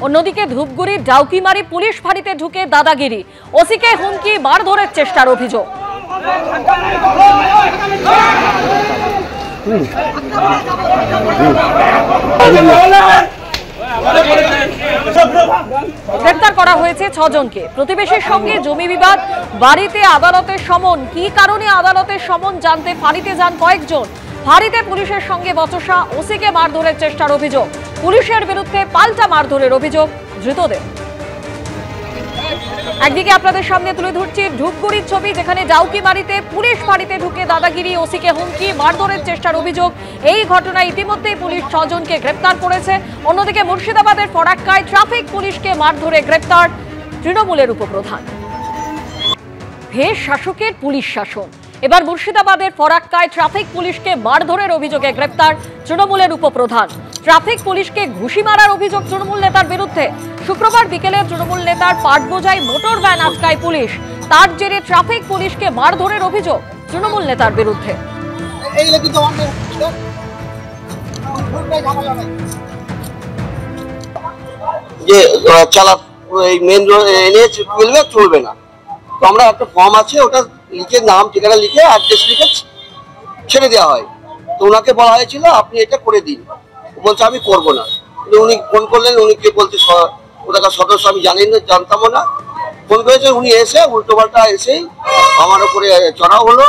অন্যদিকে ধূপগুড়ির ডাউকিমারি পুলিশ ফাঁড়িতে ঢুকে দাদাগিরি, ওসিকে হুমকি, মারধরের চেষ্টার অভিযোগ। গ্রেপ্তার করা হয়েছে 6 জনকে। প্রতিবেশীর সঙ্গে জমি বিবাদ, বাড়িতে আদালতের সমন, কি কারণে আদালতের সমন জানতে ফাঁড়িতে যান কয়েকজন। ফাঁড়িতে পুলিশের সঙ্গে বচসা, ওসিকে মারধরের চেষ্টার অভিযোগ। পুলিশের বিরুদ্ধে পাল্টা মারধরের অভিযোগ ধৃতদের। একদিকে আপনাদের সামনে তুলে ধরছি ধূপগুড়ির ছবি, যেখানে ডাউকিমারিতে পুলিশ ফাঁড়িতে ঢুকে দাদাগিরি, ওসিকে হুমকি, মারধরের চেষ্টার অভিযোগ। এই ঘটনায় ইতিমধ্যেই পুলিশ 6 জনকে গ্রেপ্তার করেছে। অন্যদিকে মুর্শিদাবাদের ফরাক্কায় ট্রাফিক পুলিশকে মারধরে গ্রেপ্তার তৃণমূলের উপপ্রধান। ফের শাসকের পুলিশ শাসন। এবার মুর্শিদাবাদের ফরাক্কায় ট্রাফিক পুলিশকে মারধরের অভিযোগে গ্রেপ্তার তৃণমূলের উপপ্রধান। ট্রাফিক পুলিশকে ঘুষি মারার অভিযোগ তৃণমূল নেতার বিরুদ্ধে। শুক্রবার বিকেলে তৃণমূল নেতার পাট বোঝাই মোটর ভ্যান আটকায় পুলিশ। তার জেরে ট্রাফিক পুলিশকে মারধরের অভিযোগ তৃণমূল নেতার বিরুদ্ধে। যে চালা এই মেন রোড এনে চলবে না, তো আমরা একটা ফর্ম আছে, ওটা লিখে নাম ঠিকানা লিখে অ্যাড্রেস লিখে ছেড়ে দেওয়া হয়। তো ওনাকে বলা হয়েছিল আপনি এটা করে দিন, বলছে আমি করবো না। উনি ফোন করলেন, উনি কে বলতে ওটাকার সদস্য আমি জানতামও না। ফোন করেছে, উনি এসে উল্টো পাল্টা এসেই আমার উপরে চড়াও হলো।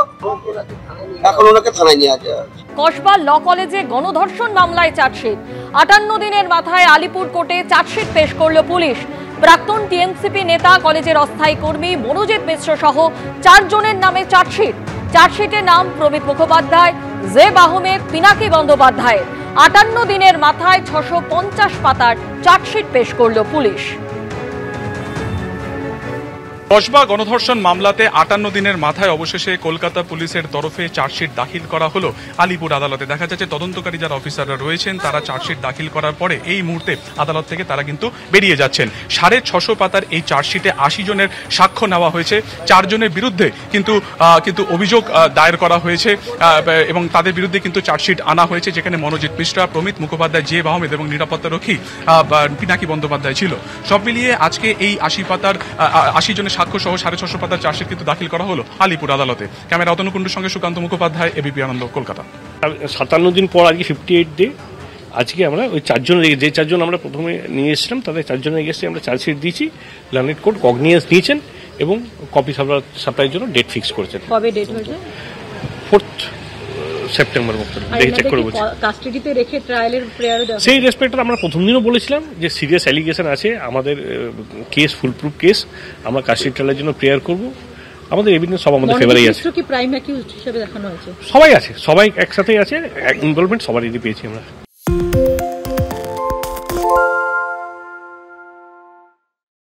এখন ওনাকে থানায় নিয়ে আসা। কসবা ল কলেজে গণধর্ষণ মামলায় চার্জশিট। 58 দিনের মাথায় আলিপুর কোর্টে চার্জশিট পেশ করল পুলিশ। প্রাক্তন টিএমসিপি নেতা, কলেজের অস্থায়ী কর্মী মনোজিৎ মিশ্র সহ 4 জনের নামে চার্জশিট। চার্জশিটে নাম প্রমিত মুখোপাধ্যায়, জেব আহমেদ, পিনাকি বন্দ্যোপাধ্যায়। 58 দিনের মাথায় 650 পাতার চার্জশিট পেশ করল পুলিশ। কসবা গণধর্ষণ মামলাতে 58 দিনের মাথায় অবশেষে কলকাতা পুলিশের তরফে চার্জশিট দাখিল করা হলো আলিপুর আদালতে। দেখা যাচ্ছে তদন্তকারী যারা অফিসাররা রয়েছেন তারা চার্জশিট দাখিল করার পরে এই মুহূর্তে আদালত থেকে তারা কিন্তু বেরিয়ে যাচ্ছেন। 650 পাতার এই চার্জশিটে 80 জনের সাক্ষ্য নেওয়া হয়েছে। 4 জনের বিরুদ্ধে কিন্তু অভিযোগ দায়ের করা হয়েছে এবং তাদের বিরুদ্ধে কিন্তু চার্জশিট আনা হয়েছে, যেখানে মনোজিৎ মিশ্রা, প্রমিত মুখোপাধ্যায়, জেব আহমেদ এবং নিরাপত্তারক্ষী পিনাকি বন্দ্যোপাধ্যায় ছিল। সব মিলিয়ে আজকে এই 80 জনের সাক্ষ্য সহ 650 পাতার চার্জশিট কিন্তু দাখিল করা হলো আলিপুর আদালতে। ক্যামেরা অতনুকুণ্ডুর সঙ্গে সুকান্ত মুখোপাধ্যায়, এবিপি আনন্দ, কলকাতা। 57 দিন পর আজকে 58 ডে। আজকে আমরা ওই 4 জন, যে 4 জন আমরা প্রথমে নিয়ে এসেছিলাম তাদের 4 জনের এগেইনস্টে আমরা চার্জশিট দিয়েছি। লার্নেড কোর্ট কগনিয়েন্স নিয়েছেন এবং কপি সাপ্লাইয়ের জন্য ডেট ফিক্স করেছেন। কবে ডেট হয়েছে? 4 সেপ্টেম্বর চেক করে বলছি। কাস্টাডিতে রেখে ট্রায়ালের প্রেয়ারে দেওয়া সেই রেসপেক্টে আমরা প্রথম দিনও বলেছিলাম যে সিরিয়াস অ্যালিগেশন আছে, আমাদের কেস ফুলপ্রুফ কেস, আমরা কাস্টাডি ট্রায়ালের জন্য প্রেয়ার করব। আমাদের এভিডেন্স সব আমাদের ফেভারেই আছে। কি প্রাইম অ্যাকিউজড হিসেবে দেখানো হয়েছে? সবাই আছে, সবাই একসাথেই আছে, ইনভলভমেন্ট সবারই পেয়েছি আমরা।